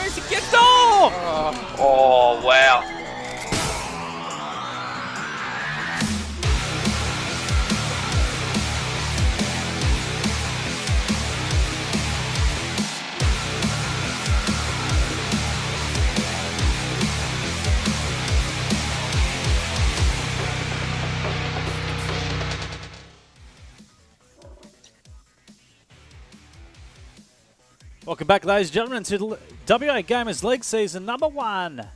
Does he get... Oh! Oh, wow. Welcome back, ladies and gentlemen, to WA Gamers League Season number 1.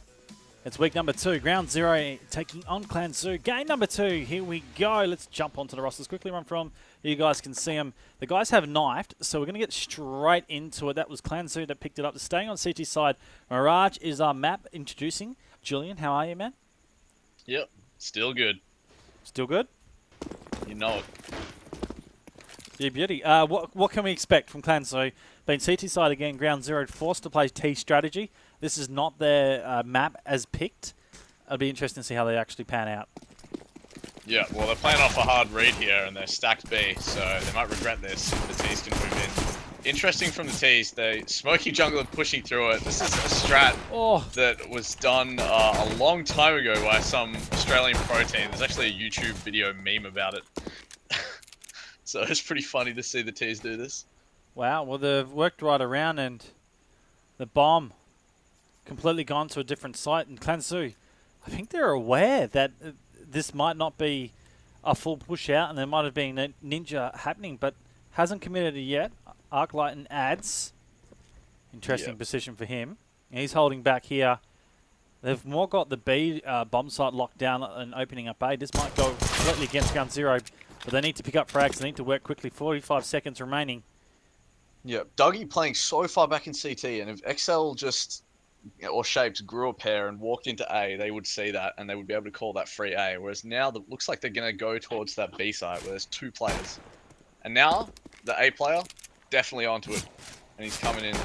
It's week number 2, Ground Zero taking on ClanZoo. Game number 2, here we go. Let's jump onto the rosters quickly, run from. You guys can see them. The guys have knifed, so we're going to get straight into it. That was ClanZoo that picked it up. Staying on CT side, Mirage is our map introducing. Julian, how are you, man? Yep, still good. Still good? You know it. Yeah, beauty. What can we expect from ClanZoo? Being CT side again, Ground Zero forced to play T strategy. This is not their map as picked. It'll be interesting to see how they actually pan out. Yeah, well, they're playing off a hard read here, and they're stacked B, so they might regret this if the T's can move in. Interesting from the T's, they smoky jungler pushing through it. This is a strat that was done a long time ago by some Australian pro team. There's actually a YouTube video meme about it. So it's pretty funny to see the T's do this. Wow, well, they've worked right around, and the bomb completely gone to a different site. And ClanZoo, I think they're aware that this might not be a full push out, and there might have been a ninja happening, but hasn't committed it yet. Arclight and adds. Interesting position for him. He's holding back here. They've more got the B bomb site locked down and opening up A. This might go completely against Ground Zero, but they need to pick up frags. They need to work quickly. 45 seconds remaining. Yeah, Dougie playing so far back in CT, and if XL just, or Shapes grew a pair and walked into A, they would see that, and they would be able to call that free A, whereas now it looks like they're going to go towards that B site where there's 2 players. And now, the A player, definitely onto it, and he's coming in.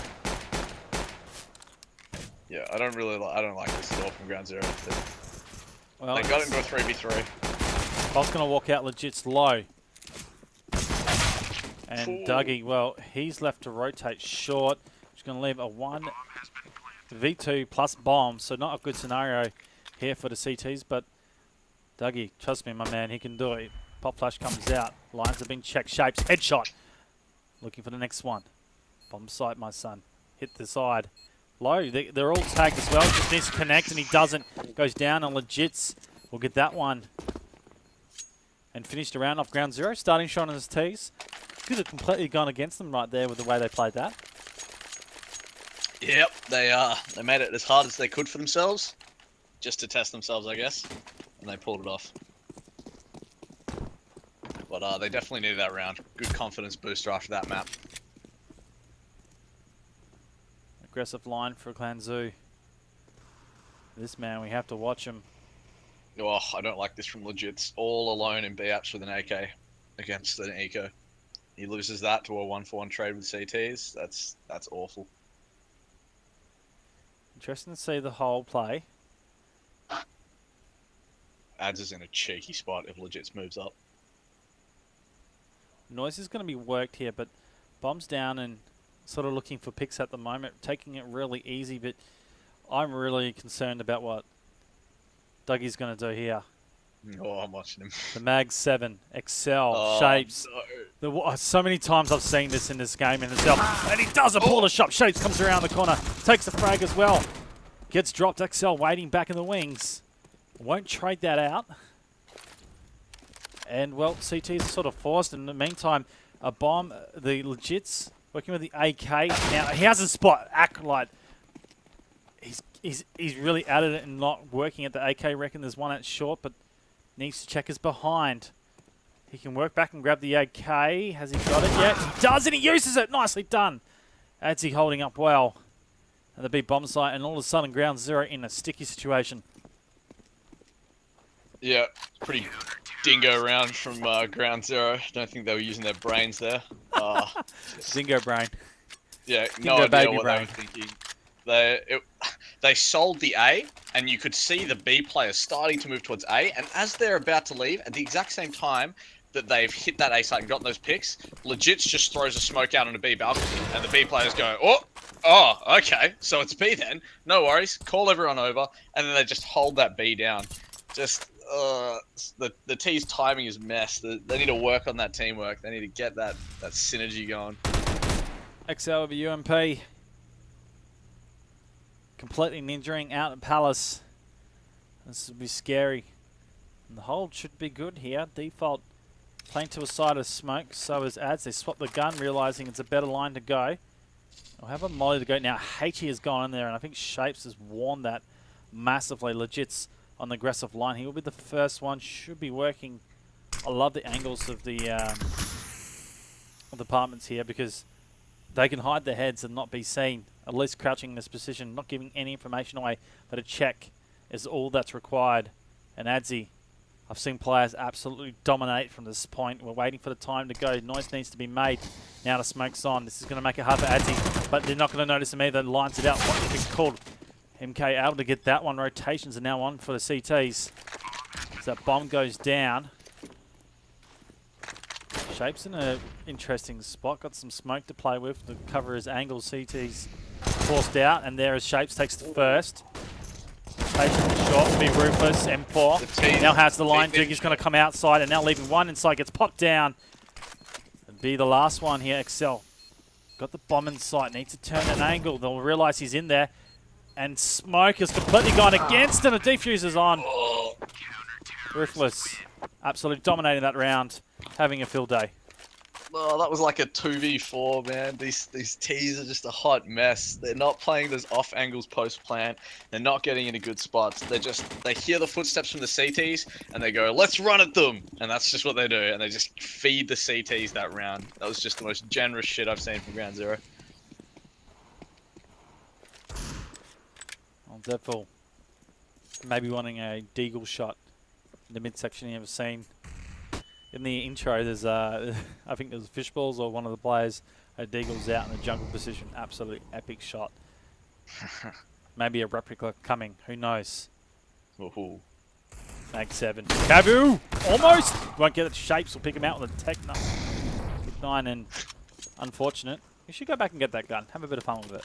Yeah, I don't like this at all from Ground Zero. Well, they got into a 3v3. Bob's going to walk out legit slow. And Dougie, well, he's left to rotate short. He's going to leave a 1v2 plus bomb, so not a good scenario here for the CTs, but Dougie, trust me, my man, he can do it. Pop flash comes out. Lines have been checked. Shapes, headshot. Looking for the next one. Bomb site, my son. Hit the side. Low, they're all tagged as well. Just needs to connect, and he doesn't. Goes down, and Legits will get that one. And finished a round off Ground Zero. Starting shot on his tees. Could have completely gone against them right there with the way they played that. Yep, they made it as hard as they could for themselves, just to test themselves, I guess, and they pulled it off. But they definitely needed that round. Good confidence booster after that map. Aggressive line for ClanZoo. This man, we have to watch him. Oh, I don't like this from Legits. All alone in B apps with an AK against an eco. He loses that to a 1-for-1 trade with CTs. That's awful. Interesting to see the whole play. Ads is in a cheeky spot if Legits moves up. Noise is going to be worked here, but bomb's down and sort of looking for picks at the moment, taking it really easy, but I'm really concerned about what Dougie's going to do here. Oh, I'm watching him. The Mag 7, Excel, Shapes. No. So many times I've seen this in this game in itself. And he doesn't pull the shot. Shapes comes around the corner, takes the frag as well. Gets dropped. Excel waiting back in the wings. Won't trade that out. And, well, CT is sort of forced. In the meantime, a bomb, the Legits working with the AK. Now, he has a spot. Acolyte. He's really at it and not working at the AK. Reckon there's one at short, but needs to check his behind. He can work back and grab the AK. Has he got it yet? He does, and he uses it. Nicely done. Adzi holding up well. And the big bomb site, and all of a sudden, Ground Zero in a sticky situation. Yeah, pretty dingo round from Ground Zero. Don't think they were using their brains there. Dingo brain. Yeah, Dingo no idea baby what brain. they were thinking. They sold the A, and you could see the B players starting to move towards A, and as they're about to leave, at the exact same time that they've hit that A site and gotten those picks, Legits just throws a smoke out on a B balcony, and the B players go, oh, oh, okay, so it's B then. No worries. Call everyone over, and then they just hold that B down. Just the T's timing is messed. They need to work on that teamwork. They need to get that synergy going. XL over UMP. Completely ninjaing out at Palace. This will be scary. And the hold should be good here. Default playing to a side of smoke. So is Ads. They swap the gun, realizing it's a better line to go. I'll have a molly to go. Now, HE has gone in there, and I think Shapes has warned that massively. Legit's on the aggressive line. He will be the first one. Should be working. I love the angles of the apartments here because they can hide their heads and not be seen. At least crouching in this position, not giving any information away, but a check is all that's required. And Adzi, I've seen players absolutely dominate from this point. We're waiting for the time to go. Noise needs to be made. Now the smoke's on. This is going to make it hard for Adzi, but they're not going to notice him either. Lines it out. What if it's called? MK able to get that one. Rotations are now on for the CTs. As that bomb goes down. Shapes in an interesting spot. Got some smoke to play with to cover his angle. CT's forced out, and there is Shapes takes the first. Patient short will be Ruthless. M4 now has the line. Jiggy's going to come outside, and now leaving one inside. Gets popped down. It'll be the last one here. Excel got the bomb in sight. Needs to turn an angle. They'll realise he's in there. And smoke has completely gone against him. The defuser's on. Ruthless absolutely dominating that round. Having a field day. Oh, that was like a 2v4, man. These T's are just a hot mess. They're not playing those off angles post plan. They're not getting into good spots. They hear the footsteps from the CTs and they go, let's run at them. And that's just what they do. And they just feed the CTs that round. That was just the most generous shit I've seen from Ground Zero. Well, Deadpool maybe wanting a deagle shot in the midsection you ever seen. In the intro, there's I think there's Fishballs or one of the players had deagles out in the jungle position. Absolutely epic shot. Maybe a replica coming. Who knows? Ooh. Mag 7. Kabu! Almost! Won't get it. Shapes. Will pick him out with a Tech 9 and unfortunate. You should go back and get that gun. Have a bit of fun with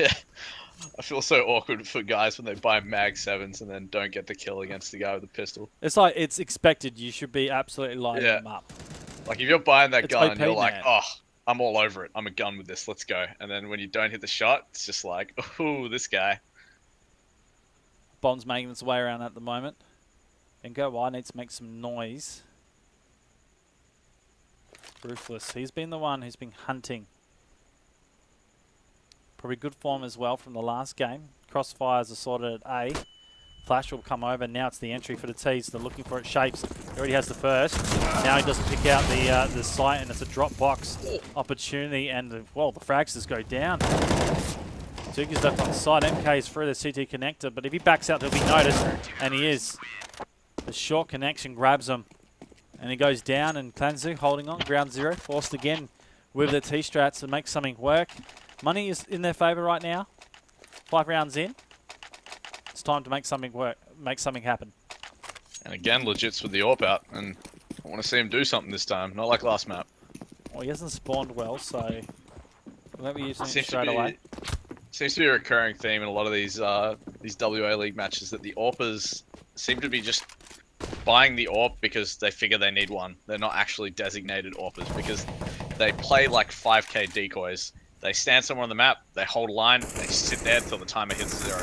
it. I feel so awkward for guys when they buy Mag 7s and then don't get the kill against the guy with the pistol. It's like, it's expected. You should be absolutely lining them up. Like, if you're buying that gun, OP, you're like, man. oh, I'm all over it. I'm a gun with this. Let's go. And then when you don't hit the shot, it's just like, ooh, this guy. Bomb's making its way around at the moment. And Go Wide needs to make some noise. Ruthless. He's been the one who's been hunting. Probably good form as well from the last game. Crossfires are sorted at A. Flash will come over. Now it's the entry for the T's. They're looking for it. Shapes. He already has the first. Now he doesn't pick out the site, and it's a drop box opportunity. And well, the frags just go down. Zuki's left on the side. MK is through the CT connector, but if he backs out, he'll be noticed, and he is. The short connection grabs him, and he goes down. And ClanZoo holding on. Ground Zero forced again with the T-strats to make something work. Money is in their favour right now. 5 rounds in. It's time to make something work, make something happen. And again, Legit's with the AWP out, and I want to see him do something this time, not like last map. Well, he hasn't spawned well, so won't be using it straight away. Seems to be a recurring theme in a lot of these WA League matches that the AWPers seem to be just buying the AWP because they figure they need one. They're not actually designated AWPers because they play like 5k decoys. They stand somewhere on the map, they hold a line, they sit there until the timer hits 0.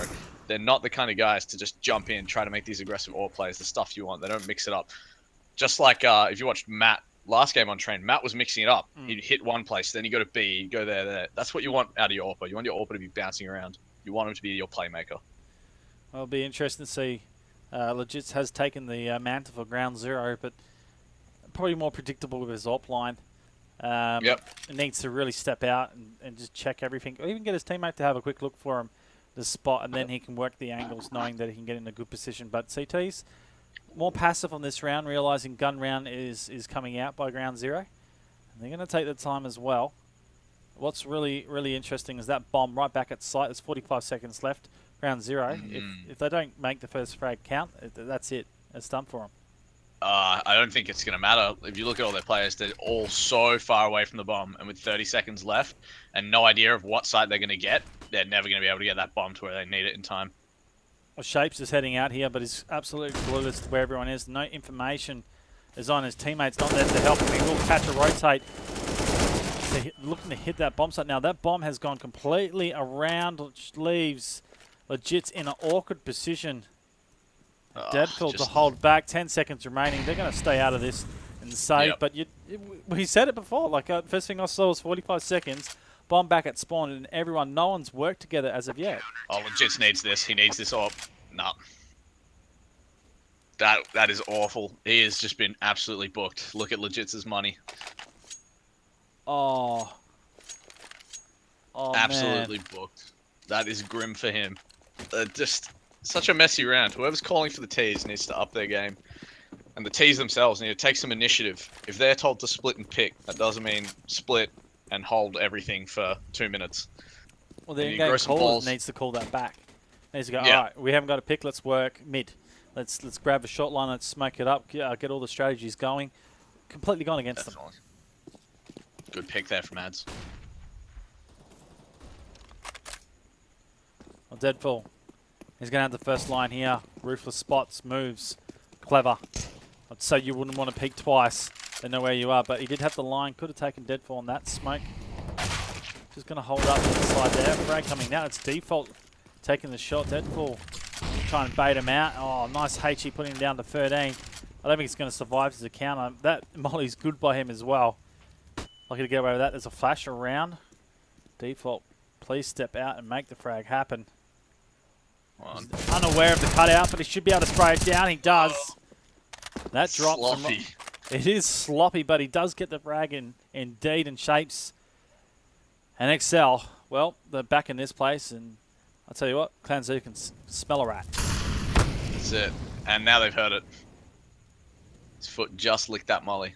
They're not the kind of guys to just jump in, try to make these aggressive AWP plays, the stuff you want. They don't mix it up. Just like if you watched Matt last game on Train, Matt was mixing it up. He'd hit one place, then you go to B, you go there. That's what you want out of your AWPer. You want your AWPer to be bouncing around. You want him to be your playmaker. Well, it'll be interesting to see. Legits has taken the mantle for Ground Zero, but probably more predictable with his AWP line. Yep. Needs to really step out and just check everything. Or even get his teammate to have a quick look for him, the spot, and then he can work the angles knowing that he can get in a good position. But CT's more passive on this round, realising gun round is coming out by Ground Zero. And they're going to take the time as well. What's really, really interesting is that bomb right back at site. There's 45 seconds left. Ground Zero. If they don't make the first frag count, that's it. It's done for them. I don't think it's going to matter. If you look at all their players, they're all so far away from the bomb, and with 30 seconds left and no idea of what site they're going to get, they're never going to be able to get that bomb to where they need it in time. Well, Shapes is heading out here, but he's absolutely clueless to where everyone is. No information is on his teammates, not there to help him. He will catch a rotate. Looking to hit that bomb site. Now, that bomb has gone completely around, which leaves Legit's in an awkward position. Deadfall to hold back. 10 seconds remaining. They're going to stay out of this and save. Yep. But we said it before. Like, first thing I saw was 45 seconds. Bomb back at spawn, and everyone, no one's worked together as of yet. Oh, Legits needs this. He needs this up. No. That is awful. He has just been absolutely booked. Look at Legits' money. Oh, absolutely man. Booked. That is grim for him. Just such a messy round. Whoever's calling for the T's needs to up their game. And the T's themselves need to take some initiative. If they're told to split and pick, that doesn't mean split and hold everything for 2 minutes. Well, the in-game caller needs to call that back. Needs to go, all right, we haven't got a pick, let's work mid. Let's grab a short line, let's smoke it up, get all the strategies going. Completely gone against them. Good pick there from Ads. Well, Deadfall. He's going to have the first line here. Ruthless spots, moves. Clever. I'd say you wouldn't want to peek twice. They know where you are, but he did have the line. Could have taken Deadfall on that smoke. Just going to hold up inside there. Frag coming now. It's Default taking the shot. Deadfall trying to bait him out. Oh, nice HE putting him down to 13. I don't think he's going to survive as a counter. That molly's good by him as well. Lucky to get away with that. There's a flash around. Default, please step out and make the frag happen. He's unaware of the cutout, but he should be able to spray it down. He does. That drops. Sloppy. It is sloppy, but he does get the frag indeed, and Shapes and Excel. Well, they're back in this place, and I'll tell you what, ClanZoo can smell a rat. That's it. And now they've heard it. His foot just licked that molly.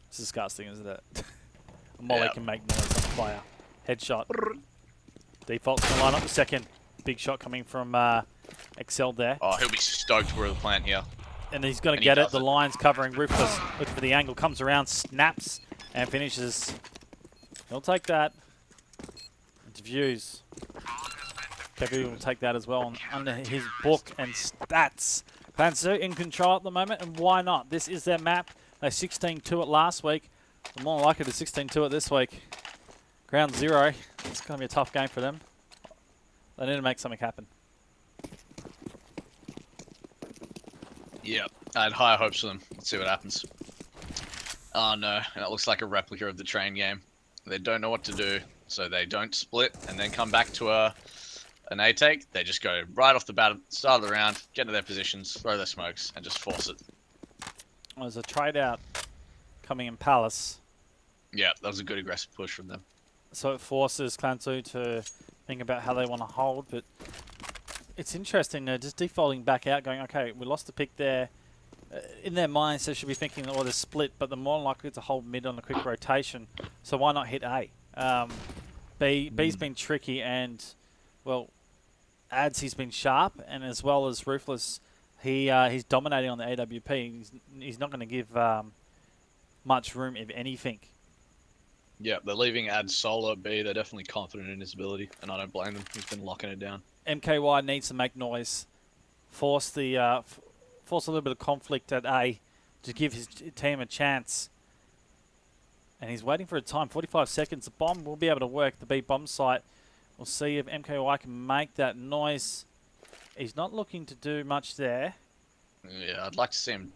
It's disgusting, isn't it? A molly can make noise on a player. Headshot. Default's going to line up the second. Big shot coming from Excel there. Oh, he'll be stoked for the plant here. And he's going to get it. The line's covering Ruthless. Looking for the angle. Comes around, snaps, and finishes. He'll take that. Into views. Kevin will take that as well under his book and stats. ClanZoo in control at the moment, and why not? This is their map. They 16-2 it last week. I'm more likely to 16-2 it this week. Ground zero. It's going to be a tough game for them. They need to make something happen. Yeah, I had higher hopes for them. Let's see what happens. Oh no, and it looks like a replica of the train game. They don't know what to do, so they don't split and then come back to an A take. They just go right off the bat at the start of the round, get into their positions, throw their smokes, and just force it. Well, there's a trade out coming in Palace. Yeah, that was a good aggressive push from them. So it forces ClanZoo to think about how they want to hold, but it's interesting. They're just defaulting back out, going, okay, we lost the pick there. In their minds, they should be thinking, oh, they're split, but they're more likely to hold mid on a quick rotation. So why not hit A? B's been tricky, and, well, Ads, he's been sharp, and as well as Ruthless, he's dominating on the AWP. He's not going to give much room, if anything. Yeah, they're leaving Ads solo at B. They're definitely confident in his ability, and I don't blame them. He's been locking it down. MKY needs to make noise, force a little bit of conflict at A to give his team a chance. And he's waiting for a time, 45 seconds. The bomb will be able to work, the B bomb site. We'll see if MKY can make that noise. He's not looking to do much there. Yeah, I'd like to see him.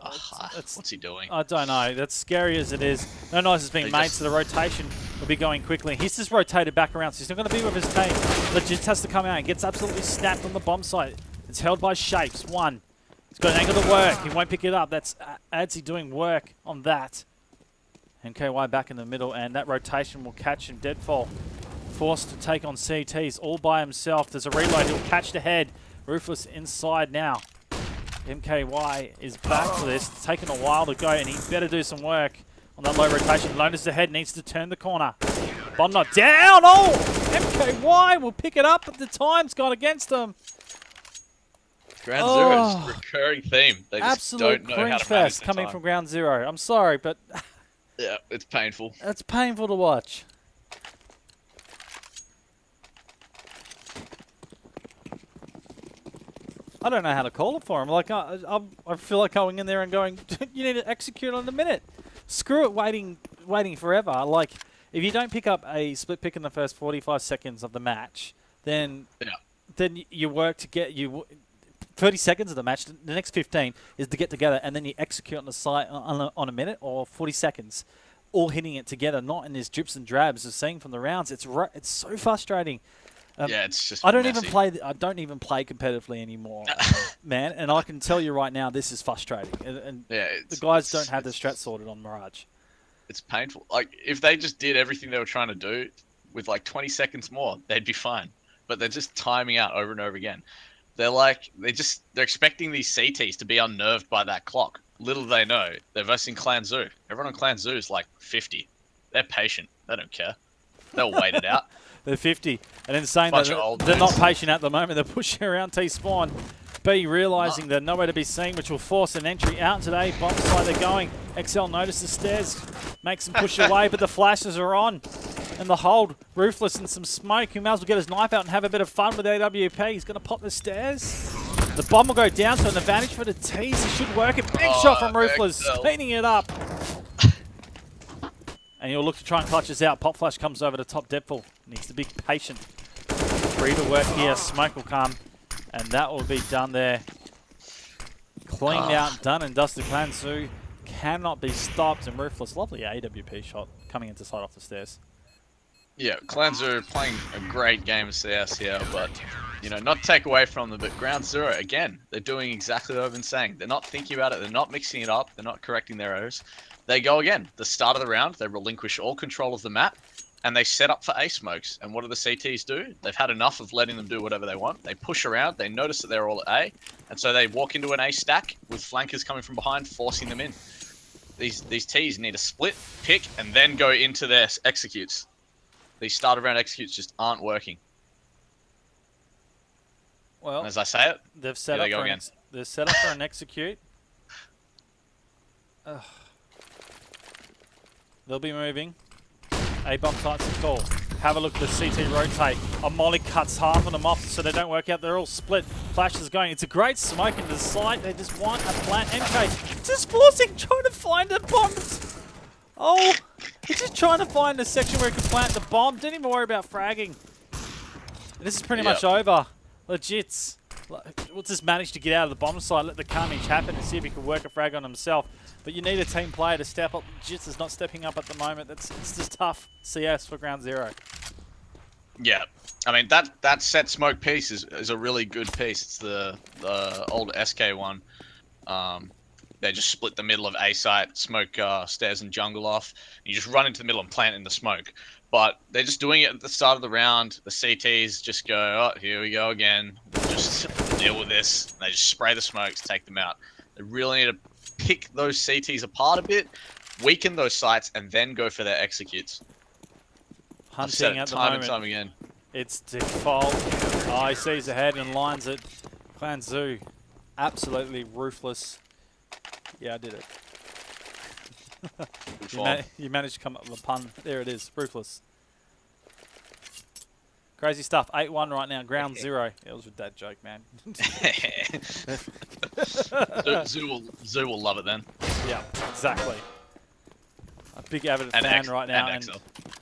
What's he doing? I don't know. That's scary as it is. No noise is being made, so the rotation will be going quickly. He's just rotated back around, so he's not going to be with his team. Legit has to come out and gets absolutely snapped on the bomb site. It's held by Shapes. One. He's got an angle to work. He won't pick it up. That's Adsy doing work on that. MKY back in the middle, and that rotation will catch him. Deadfall forced to take on CTs all by himself. There's a reload. He'll catch the head. Ruthless inside now. MKY is back for this. It's taken a while to go, and he better do some work on that low rotation. Loners ahead, needs to turn the corner. Bomb not down. Oh! MKY will pick it up, but the time's gone against him. Ground Zero is a recurring theme. They just Absolute don't know how cringe to manage fest their coming time. from Ground Zero. I'm sorry, but Yeah, it's painful. it's painful to watch. I don't know how to call it for him. Like I feel like going in there and going, you need to execute on the minute. Screw it, waiting forever. Like if you don't pick up a split pick in the first 45 seconds of the match, then you work to get 30 seconds of the match. The next 15 is to get together, and then you execute on the site on a minute or 40 seconds, all hitting it together, not in these drips and drabs as seeing from the rounds. It's so frustrating. Yeah, it's just. I don't messy. even play competitively anymore, man. And I can tell you right now, this is frustrating. And Yeah, the guys don't have the strat sorted on Mirage. It's painful. Like if they just did everything they were trying to do with like 20 seconds more, they'd be fine. But they're just timing out over and over again. They're expecting these CTs to be unnerved by that clock. Little do they know, they're versing ClanZoo. Everyone on ClanZoo is like 50. They're patient. They don't care. They'll wait it out. They're 50. And then saying Bunch that of old they're not dudes. patient at the moment. They're pushing around T-spawn. B realising they're nowhere to be seen, which will force an entry out today. Bomb side they're going. XL notices stairs. Makes them push away, but the flashes are on. And the hold, Ruthless and some smoke. He might as well get his knife out and have a bit of fun with AWP. He's going to pop the stairs. The bomb will go down, so an advantage for the T's. He should work it. Big shot from Ruthless, cleaning it up. And he'll look to try and clutch us out. Pop Flash comes over to top Deadpool. Needs to be patient. Free to work here. Smoke will come. And that will be done there. Cleaned out, done and dusted. ClanZoo cannot be stopped. And Ruthless, lovely AWP shot coming into sight off the stairs. Yeah, ClanZoo playing a great game of CS here, but, you know, not to take away from them, but Ground Zero, again, they're doing exactly what I've been saying. They're not thinking about it, they're not mixing it up, they're not correcting their errors. They go again. The start of the round, they relinquish all control of the map, and they set up for A smokes. And what do the CTs do? They've had enough of letting them do whatever they want. They push around, they notice that they're all at A, and so they walk into an A stack with flankers coming from behind, forcing them in. These Ts need to split, pick, and then go into their executes. These start of round executes just aren't working. Well, and as I say it, they've set up for an execute. They'll be moving. A-bomb sights a call. Have a look at the CT rotate. A molly cuts half of them off so they don't work out. They're all split. Flash is going. It's a great smoke into the site. They just want a plant. MK just forcing, trying to find a bomb. Oh, he's just trying to find a section where he can plant the bomb. Didn't even worry about fragging. And this is pretty much over. Legits. We'll just manage to get out of the bomb side, let the carnage happen and see if he can work a frag on himself. But you need a team player to step up. Jits is not stepping up at the moment. It's just tough CS for Ground Zero. Yeah. I mean, that set smoke piece is a really good piece. It's the old SK one. They just split the middle of A site, smoke stairs and jungle off. You just run into the middle and plant in the smoke. But they're just doing it at the start of the round. The CTs just go, oh, here we go again. We'll just deal with this. And they just spray the smokes, take them out. They really need to pick those CTs apart a bit, weaken those sites, and then go for their executes. Hunting at the moment. Time and time again. It's default. Oh, he sees ahead and lines it. ClanZoo, absolutely ruthless. Yeah, I did it. You managed to come up with a pun. There it is. Ruthless. Crazy stuff. 8-1 right now. Ground Zero. It was a dad joke, man. Zoo will love it then. Yeah, exactly. A big avid fan right now.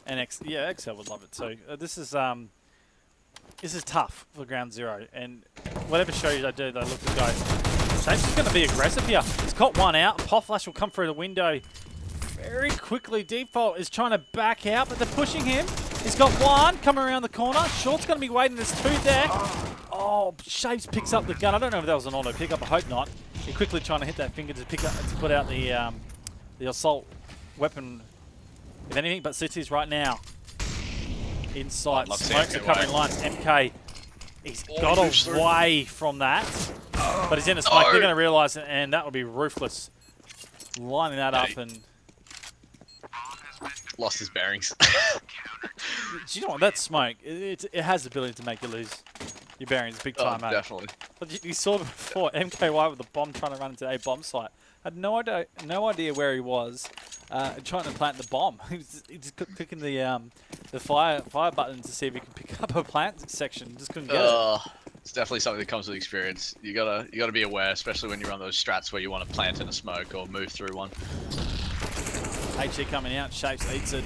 And XL. Yeah, XL would love it too. This is tough for Ground Zero. And whatever shows I do, they look to go, James is going to be aggressive here. He's got one out. Pop Flash will come through the window very quickly. Default is trying to back out, but they're pushing him. He's got one coming around the corner. Short's going to be waiting. There's two there. Oh, Shapes picks up the gun. I don't know if that was an auto pickup. I hope not. He's quickly trying to hit that finger to pick up to put out the assault weapon, if anything. But City's right now inside. Smokes are covering lines. MK, he's got away from that. But he's in a smoke. They're going to realise it, and that will be ruthless. Lining that up and lost his bearings. Do you know what? That smoke, it has the ability to make you lose your bearings big time, mate. Definitely. But you saw before MKY with a bomb trying to run into a bomb site. Had no idea where he was, trying to plant the bomb. He just clicking the fire button to see if he can pick up a plant section. Just couldn't get it. It's definitely something that comes with experience. You gotta be aware, especially when you're on those strats where you want to plant in a smoke or move through one. HE coming out, Shapes eats it.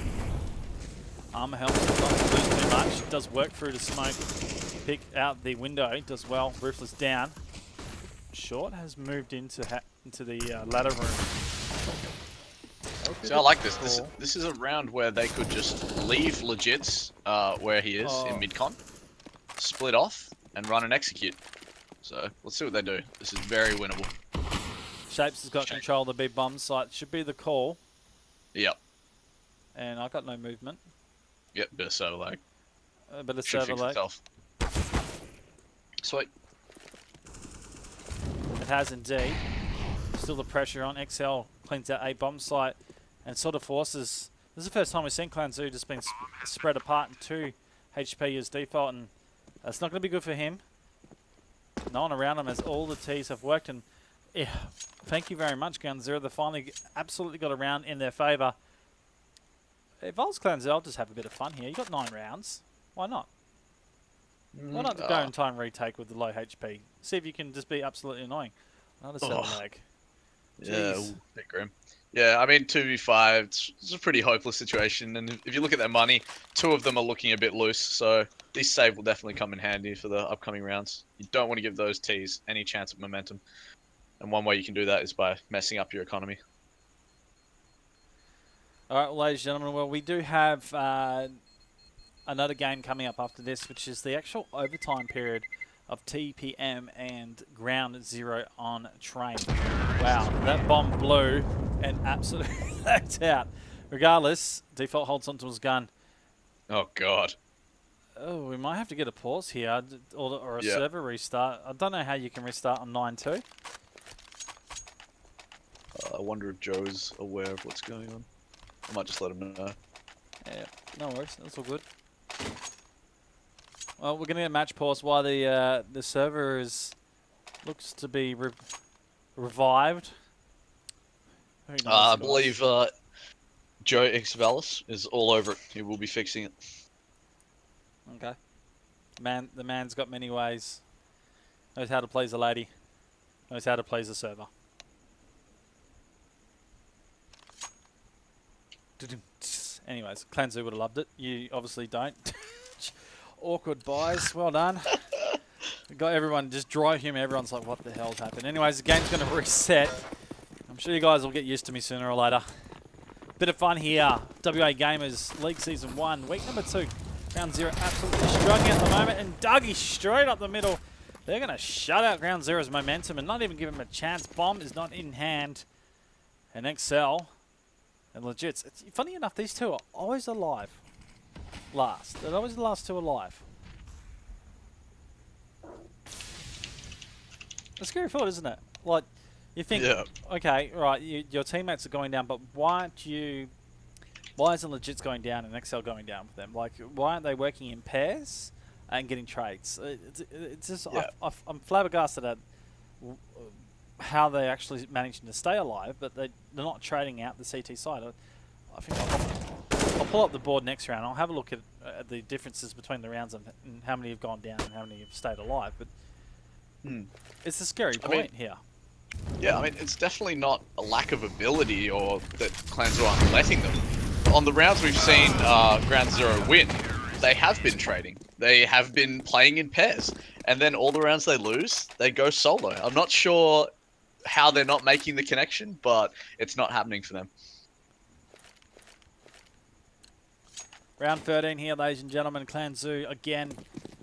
Armor helps him not to lose too much. Does work through the smoke. Pick out the window. Does well. Ruthless down. Short has moved into the ladder room. So I like this. This is a round where they could just leave Legits where he is in mid-con, split off, and run and execute. So let's see what they do. This is very winnable. Shapes has got control of the big bomb site. Should be the call. Yep. And I got no movement. Yep, bit of server lag. A bit of Should server fix lag. itself. Sweet. It has indeed. Still the pressure on. XL cleans out a bomb site and sort of forces. This is the first time we've seen ClanZoo just being spread apart in 2 HP as default, and that's not going to be good for him. No one around him as all the T's have worked, and yeah, thank you very much, Ground Zero. They finally absolutely got a round in their favour. If I was ClanZoo, I'll just have a bit of fun here. You got 9 rounds. Why not? Why not go and try and retake with the low HP? See if you can just be absolutely annoying. Another cell lag. Yeah, bit grim. Yeah, I mean, 2v5, it's a pretty hopeless situation. And if you look at their money, 2 of them are looking a bit loose. So this save will definitely come in handy for the upcoming rounds. You don't want to give those Ts any chance of momentum. And one way you can do that is by messing up your economy. All right, well, ladies and gentlemen, well, we do have another game coming up after this, which is the actual overtime period of TPM and Ground Zero on Train. Wow, that bomb blew and absolutely lagged out. Regardless, Default holds onto his gun. Oh, God. Oh, we might have to get a pause here or a server restart. I don't know how you can restart on 9.2. I wonder if Joe's aware of what's going on. I might just let him know. Yeah, no worries. That's all good. Well, we're going to get a match pause while the server looks to be revived. Who knows, I believe Joe Xvalis is all over it. He will be fixing it. Okay. The man's got many ways. Knows how to please a lady. Knows how to please a server. Anyways, ClanZoo would have loved it. You obviously don't. Awkward buys. Well done. We got everyone, just dry humor. Everyone's like, what the hell's happened? Anyways, the game's going to reset. I'm sure you guys will get used to me sooner or later. Bit of fun here. WAGAMERS League Season 1, week number 2. Ground Zero absolutely struggling at the moment. And Dougie straight up the middle. They're going to shut out Ground Zero's momentum and not even give him a chance. Bomb is not in hand. And XL and Legits. It's funny enough, these two are always alive. Last. They're always the last 2 alive. A scary thought, isn't it? Like, you think, okay, right, your teammates are going down, but why isn't Legits going down and XL going down with them? Like, why aren't they working in pairs and getting trades? It's just, I'm flabbergasted at how they're actually managing to stay alive, but they're not trading out the CT side. I think I'll pull up the board next round. I'll have a look at the differences between the rounds and how many have gone down and how many have stayed alive. But it's a scary point here. Yeah, I mean, it's definitely not a lack of ability or that ClanZoo aren't letting them. On the rounds we've seen Ground Zero win, they have been trading. They have been playing in pairs. And then all the rounds they lose, they go solo. I'm not sure how they're not making the connection, but it's not happening for them. Round 13 here, ladies and gentlemen. ClanZoo again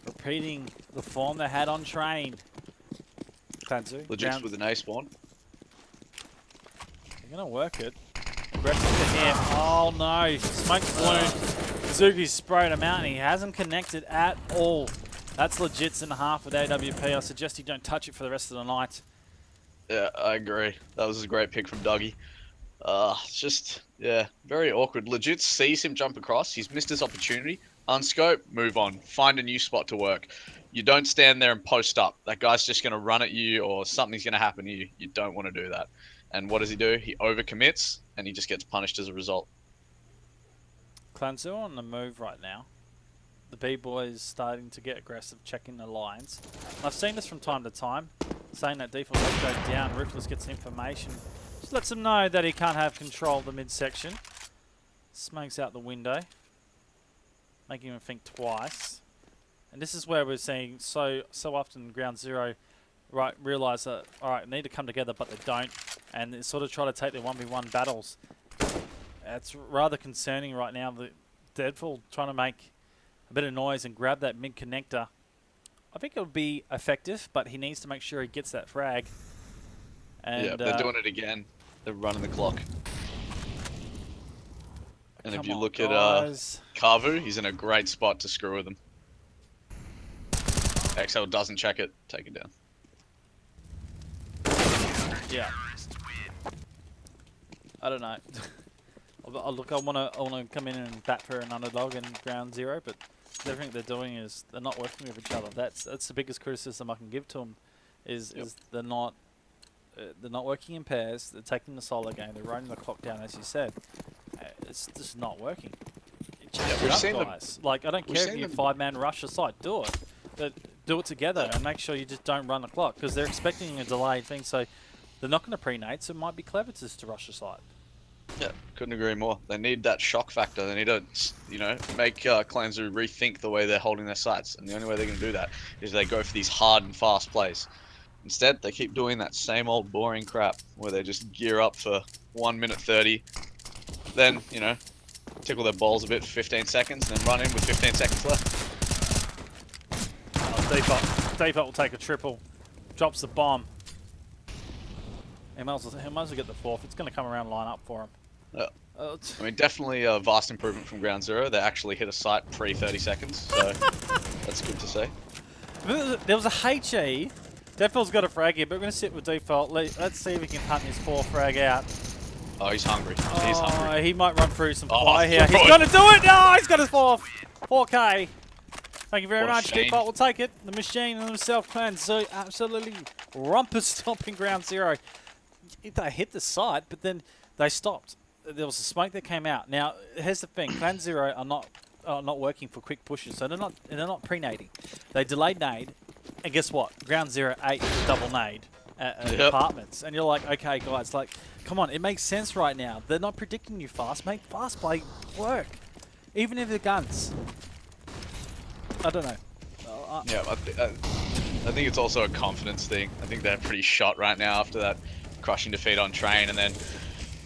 repeating the form they had on Train. ClanZoo. Legit with an A spawn. They're going to work it. Aggressive to him. Oh no. Smoke's blown. Zuki sprayed him out and he hasn't connected at all. That's Legits in the half with AWP. I suggest you don't touch it for the rest of the night. Yeah, I agree. That was a great pick from Dougie. It's just, yeah, very awkward. Legit sees him jump across. He's missed his opportunity. Unscope, move on. Find a new spot to work. You don't stand there and post up. That guy's just going to run at you or something's going to happen to you. You don't want to do that. And what does he do? He overcommits and he just gets punished as a result. ClanZoo on the move right now. The B-boys starting to get aggressive, checking the lines. I've seen this from time to time, saying that default goes down, Ruthless gets information. Just lets him know that he can't have control of the midsection. Smokes out the window, making him think twice. And this is where we're seeing so often Ground Zero realise that, alright, need to come together, but they don't. And they sort of try to take their 1v1 battles. It's rather concerning right now. The Deadfall trying to make a bit of noise and grab that mid connector. I think it would be effective, but he needs to make sure he gets that frag. And, yeah, they're doing it again. They're running the clock. And if you look at ClanZoo, he's in a great spot to screw with them. XL doesn't check it, take it down. Yeah. I don't know. Look, I want to come in and bat for an underdog in Ground Zero, but everything they're doing is they're not working with each other. That's the biggest criticism I can give to them, is they're not working in pairs. They're taking the solo game. They're running the clock down, as you said. It's just not working. Change it up, guys. Like, I don't care if you 5-man rush a site, do it. But do it together and make sure you just don't run the clock, because they're expecting a delayed thing, so they're not going to pre-nade, so it might be clever just to rush the site. Yeah, couldn't agree more. They need that shock factor. They need to, make ClanZoo rethink the way they're holding their sites. And the only way they're going to do that is they go for these hard and fast plays. Instead, they keep doing that same old boring crap where they just gear up for 1 minute 30. Then, tickle their balls a bit for 15 seconds, then run in with 15 seconds left. Oh, Default will take a triple. Drops the bomb. He might as well get the fourth. It's going to come around line up for him. Yeah. I mean, definitely a vast improvement from Ground Zero. They actually hit a site pre-30 seconds, so that's good to see. There was a HE. Default's got a frag here, but we're going to sit with Default. Let's see if we can hunt his 4 frag out. Oh, he's hungry. He's hungry. He might run through some fire here. He's going to do it! No, he's got his 4K. Thank you very much. Default will take it. The machine and himself, ClanZoo, absolutely rumpus stomping Ground Zero. They hit the site, but then they stopped. There was a smoke that came out. Now, here's the thing: ClanZoo are not working for quick pushes, so they're not pre-nading. They delayed nade, and guess what? Ground Zero ate the double nade at apartments, and you're like, okay, guys, like, come on, it makes sense right now. They're not predicting you fast. Make fast play work, even if they're guns. I don't know. Yeah, I think it's also a confidence thing. I think they're pretty shot right now after that crushing defeat on Train, and then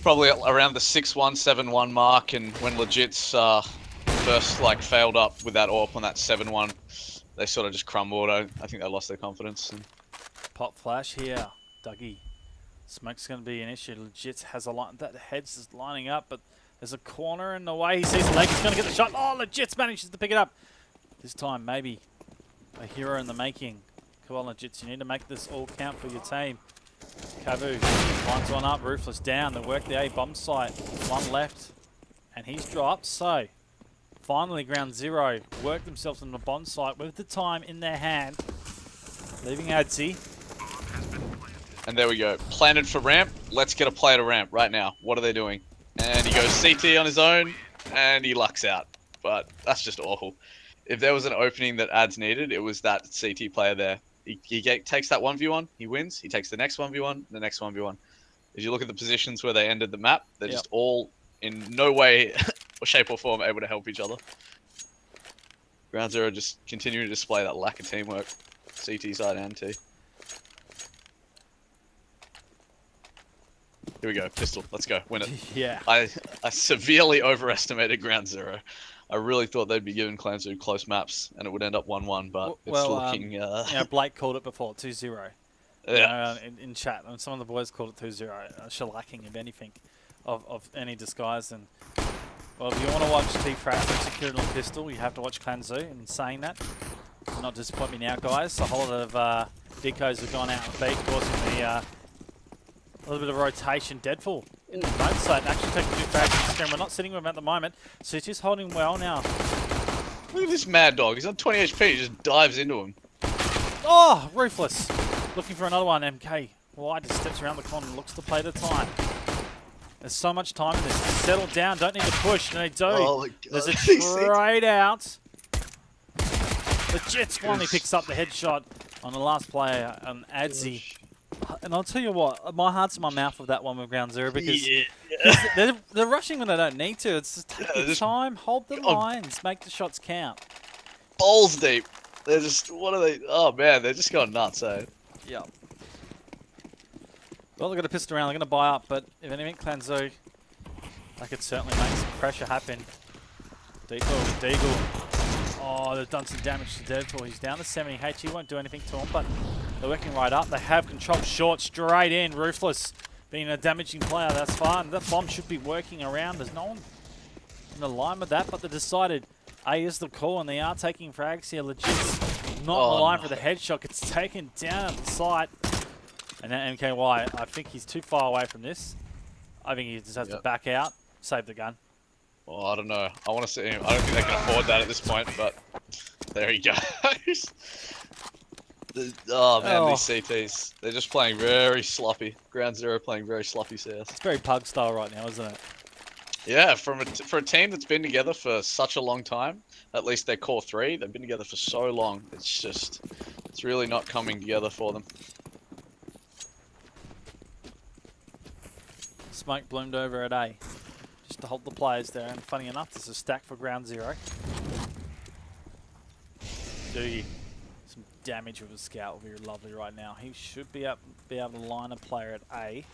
probably around the 6-1, 7-1 mark, and when Legit's first failed up with that AWP on that 7-1, they sort of just crumbled. I think they lost their confidence. Pop flash here, Dougie. Smoke's going to be an issue. Legit has a line. That head's just lining up, but there's a corner in the way. He sees Lake is going to get the shot. Oh, Legit's manages to pick it up. This time, maybe a hero in the making. Come on, Legits, you need to make this all count for your team. Cavu lines one up, Ruthless down. They work the A bomb site. One left, and he's dropped. So, finally, Ground Zero work themselves on the bomb site with the time in their hand, leaving Adzi. And there we go. Planted for ramp. Let's get a play to ramp right now. What are they doing? And he goes CT on his own, and he lucks out. But that's just awful. If there was an opening that Ads needed, it was that CT player there. He takes that 1v1, he wins. He takes the next 1v1, the next 1v1. If you look at the positions where they ended the map, they're just all in no way, or shape or form, able to help each other. Ground Zero just continuing to display that lack of teamwork. CT side and T. Here we go, pistol. Let's go, win it. Yeah. I severely overestimated Ground Zero. I really thought they'd be giving ClanZoo close maps and it would end up 1-1, but it's looking... Blake called it before, 2-0. Yeah. In chat, and some of the boys called it 2-0. Shellacking, if anything, of any disguise. And well, if you want to watch T-Frax and Security on Pistol, you have to watch ClanZoo. And saying that, do not disappoint me now, guys. A whole lot of decos have gone out of beat, causing a little bit of rotation. Deadfall in the front side, actually taking 2 frags in the screen. We're not sitting with him at the moment, so he's just holding well now. Look at this mad dog. He's on 20 HP. He just dives into him. Oh, ruthless. Looking for another one. MK. Why just steps around the corner and looks to play the time. There's so much time in this. Settle down. Don't need to push. And they do. Oh my God. There's a trade out. The Jets finally picks up the headshot on the last player on Adzi. And I'll tell you what, my heart's in my mouth with that one with Ground Zero because they're rushing when they don't need to. It's just take your time, hold the lines, make the shots count. Balls deep. They're just, what are they? Oh man, they're just going nuts, eh? Yeah. Well, they're going to pistol around, they're going to buy up, but if anything, ClanZoo, they could certainly make some pressure happen. Deagle. Oh, they've done some damage to Deadpool. He's down to 70 He won't do anything to him, but they're working right up. They have control short, straight in. Ruthless being a damaging player, that's fine. That bomb should be working around. There's no one in the line with that, but they decided A is the call, and they are taking frags here. Legit not in the line for the headshot. It's taken down at the site. And now MKY, I think he's too far away from this. I think he just has to back out, save the gun. Well, I don't know. I want to see him. I don't think they can afford that at this point, but there he goes. Oh man, these CTs. They're just playing very sloppy. Ground Zero playing very sloppy CS. It's very pug style right now, isn't it? Yeah, for a team that's been together for such a long time, at least their core three, they've been together for so long. It's really not coming together for them. Smoke bloomed over at A. Just to hold the players there, and funny enough, there's a stack for Ground Zero. Some damage with a scout will be lovely right now. He should be able to line a player at A.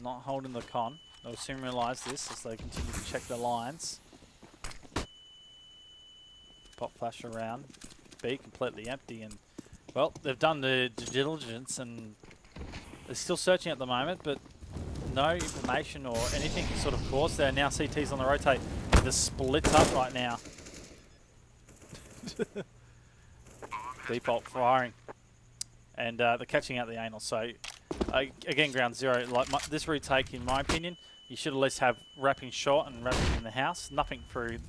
Not holding the con. They'll soon realise this as they continue to check the lines. Pop flash around. B completely empty, and well, they've done the due diligence and they're still searching at the moment, but no information or anything sort of course there. Now CT's on the rotate. They're split up right now. Default firing. And they're catching out the anal. So, again, Ground Zero, like this retake, in my opinion, you should at least have wrapping short and wrapping in the house. Nothing through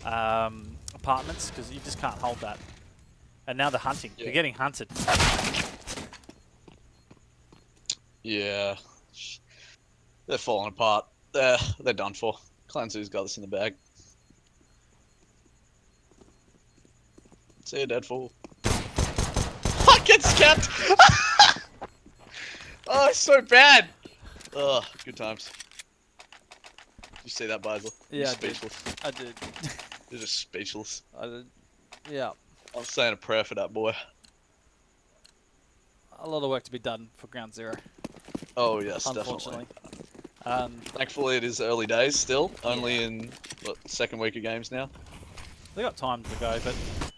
apartments, because you just can't hold that. And now they're hunting. Yeah. They're getting hunted. Yeah. They're falling apart. They're done for. ClanZoo's got this in the bag. See you, dead fool. I get scapped! Oh, it's so bad! Oh, good times. Did you see that, Basil? Yeah, speechless. I did. You're just speechless. I did. Yeah. I'm saying a prayer for that boy. A lot of work to be done for Ground Zero. Oh, yes, unfortunately. Definitely. Thankfully, it is early days still. Only in, what, second week of games now? They got time to go, but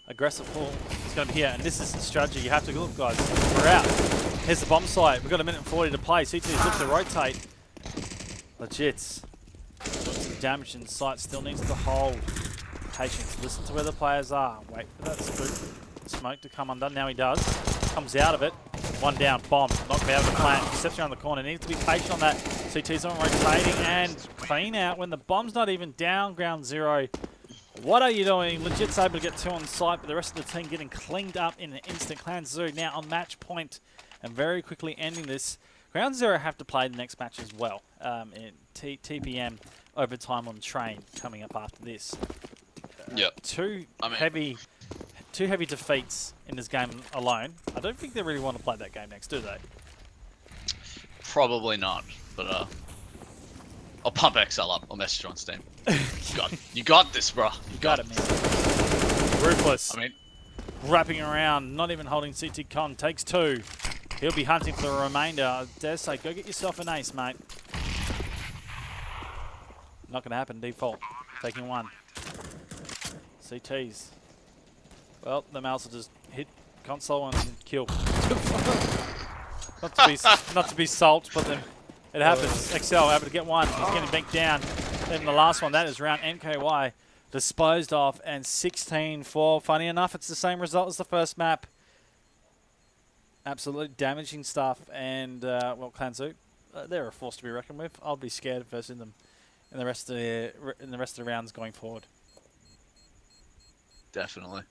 aggressive pull is going to be here. And this is the strategy. You have to look, guys. We're out. Here's the bomb site. We've got 1:40 to play. CT's look to rotate. Legits. Got some damage in sight. Still needs to hold. Patience. Listen to where the players are. Wait for that smoke to come undone. Now he does. Comes out of it. One down. Bomb. Not be able to plant. Steps around the corner. Needs to be patient on that. CT's on rotating and clean out when the bomb's not even down. Ground Zero. What are you doing? Legit's able to get 2 on site, but the rest of the team getting cleaned up in an instant. ClanZoo now on match point and very quickly ending this. Ground Zero have to play the next match as well. In TPM overtime on train coming up after this. Yep. Two heavy defeats in this game alone. I don't think they really want to play that game next, do they? Probably not, but I'll pump XL up. I'll message you on Steam. You got this, bro. You got it, man. Ruthless. I mean, wrapping around, not even holding CT Con. Takes 2. He'll be hunting for the remainder. I dare say, go get yourself an ace, mate. Not going to happen. Default. Taking 1. CTs. Well, the mouse will just hit console and kill. not to be salt, but then it happens. XL able to get 1. He's getting banked down. Then the last one, that is round NKY. Disposed of and 16-4. Funny enough, it's the same result as the first map. Absolutely damaging stuff. And, well, ClanZoo, they're a force to be reckoned with. I'll be scared versus them in the rest of the rounds going forward. Definitely.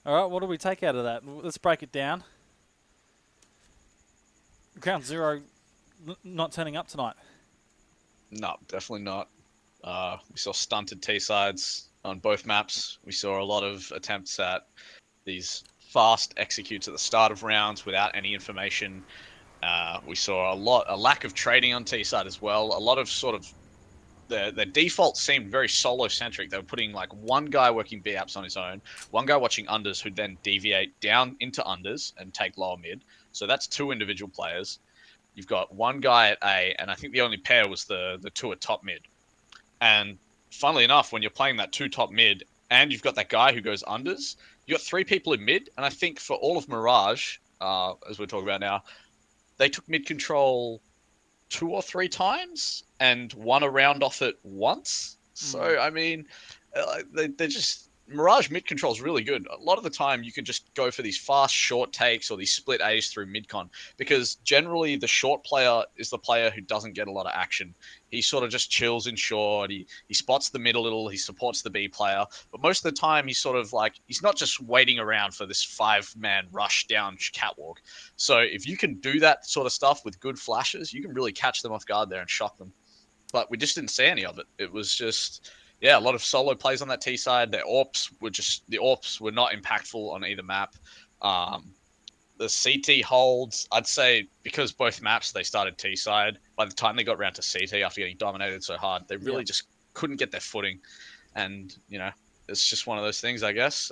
All right, what do we take out of that? Let's break it down. Ground Zero not turning up tonight. No, definitely not. We saw stunted T-sides on both maps. We saw a lot of attempts at these fast executes at the start of rounds without any information. We saw a lack of trading on T-side as well. A lot of sort of their default seemed very solo centric. They were putting like one guy working B apps on his own, one guy watching unders who then deviate down into unders and take lower mid. So that's 2 individual players. You've got one guy at A, and I think the only pair was the 2 at top mid. And funnily enough, when you're playing that 2 top mid and you've got that guy who goes unders, you got 3 people in mid. And I think for all of Mirage, as we're talking about now, they took mid control 2 or 3 times and won a round off it once. So, I mean, they just... Mirage mid control is really good. A lot of the time, you can just go for these fast, short takes or these split A's through mid-con, because generally the short player is the player who doesn't get a lot of action. He sort of just chills in short. He spots the mid a little. He supports the B player. But most of the time, he's sort of like, he's not just waiting around for this 5-man rush down catwalk. So if you can do that sort of stuff with good flashes, you can really catch them off guard there and shock them. But we just didn't see any of it. It was just... yeah, a lot of solo plays on that T side. The AWPs were not impactful on either map. The CT holds, I'd say, because both maps they started T side. By the time they got around to CT after getting dominated so hard, they really just couldn't get their footing. And it's just one of those things, I guess.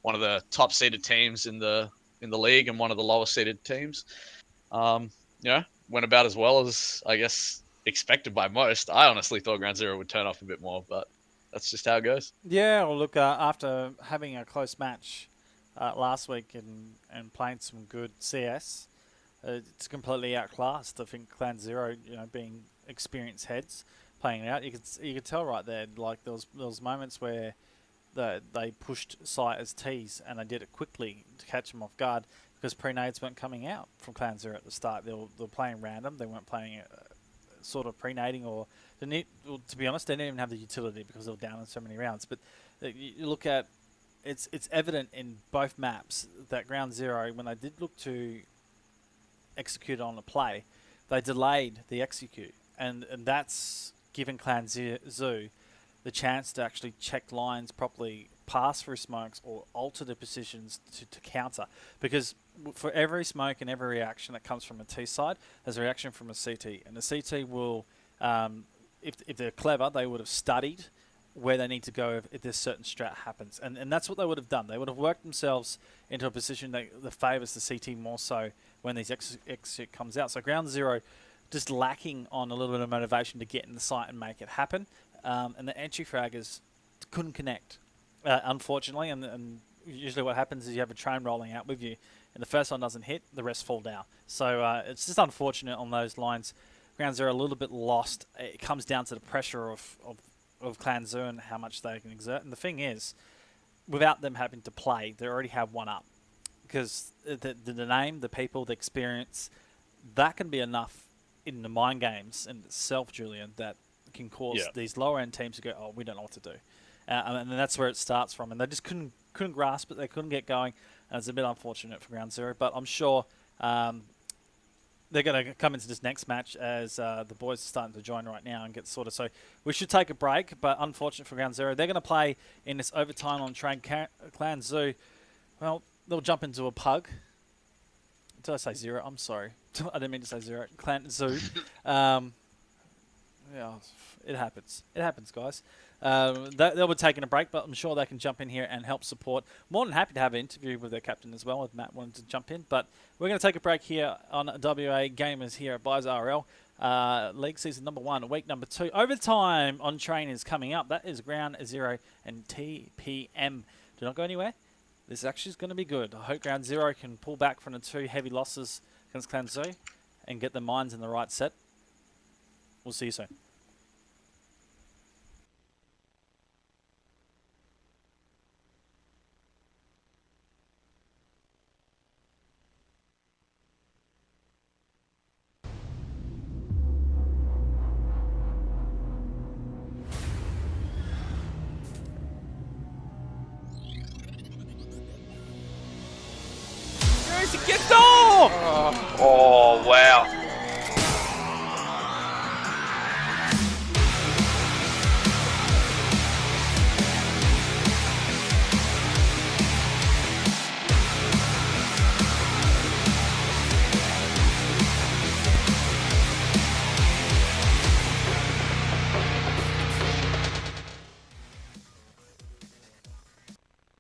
One of the top seeded teams in the league and one of the lower seeded teams. Went about as well as I guess expected by most. I honestly thought Ground Zero would turn off a bit more, but that's just how it goes. Yeah, well, look, after having a close match last week and playing some good CS, it's completely outclassed. I think ClanZoo, being experienced heads playing it out, you could tell right there. Like there was moments where they pushed sight as T's and they did it quickly to catch them off guard because pre-nades weren't coming out from ClanZoo at the start. They were playing random. They weren't playing sort of pre-nading or... to be honest, they didn't even have the utility because they were down in so many rounds. But you look at, it's evident in both maps that Ground Zero, when they did look to execute on a play, they delayed the execute, and that's given ClanZoo the chance to actually check lines properly, pass through smokes, or alter their positions to counter. Because for every smoke and every reaction that comes from a T side, there's a reaction from a CT, and the CT will... if they're clever, they would have studied where they need to go if this certain strat happens. And that's what they would have done. They would have worked themselves into a position that favours the CT more so when these exit comes out. So Ground Zero just lacking on a little bit of motivation to get in the site and make it happen. And the entry fraggers couldn't connect, unfortunately. And usually what happens is you have a train rolling out with you, and the first one doesn't hit, the rest fall down. So it's just unfortunate on those lines. Ground Zero a little bit lost. It comes down to the pressure of ClanZoo and how much they can exert. And the thing is, without them having to play, they already have one up. Because the name, the people, the experience, that can be enough in the mind games in itself, Julian, that can cause these lower end teams to go, oh, we don't know what to do. And that's where it starts from. And they just couldn't grasp it. They couldn't get going. And it's a bit unfortunate for Ground Zero. But I'm sure... they're going to come into this next match as the boys are starting to join right now and get sorted. So we should take a break, but unfortunate for Ground Zero. They're going to play in this overtime on train. ClanZoo, well, they'll jump into a pug. Did I say zero? I'm sorry. I didn't mean to say zero. ClanZoo. Yeah, it happens. It happens, guys. They'll be taking a break, but I'm sure they can jump in here and help support. More than happy to have an interview with their captain as well, if Matt wanted to jump in. But we're going to take a break here on WA Gamers here at Buys RL. League Season number 1, week number 2. Overtime on train is coming up. That is Ground Zero and TPM. Do not go anywhere. This actually is going to be good. I hope Ground Zero can pull back from the 2 heavy losses against ClanZoo and get their minds in the right set. We'll see you soon. chance to get... Oh! Oh, wow.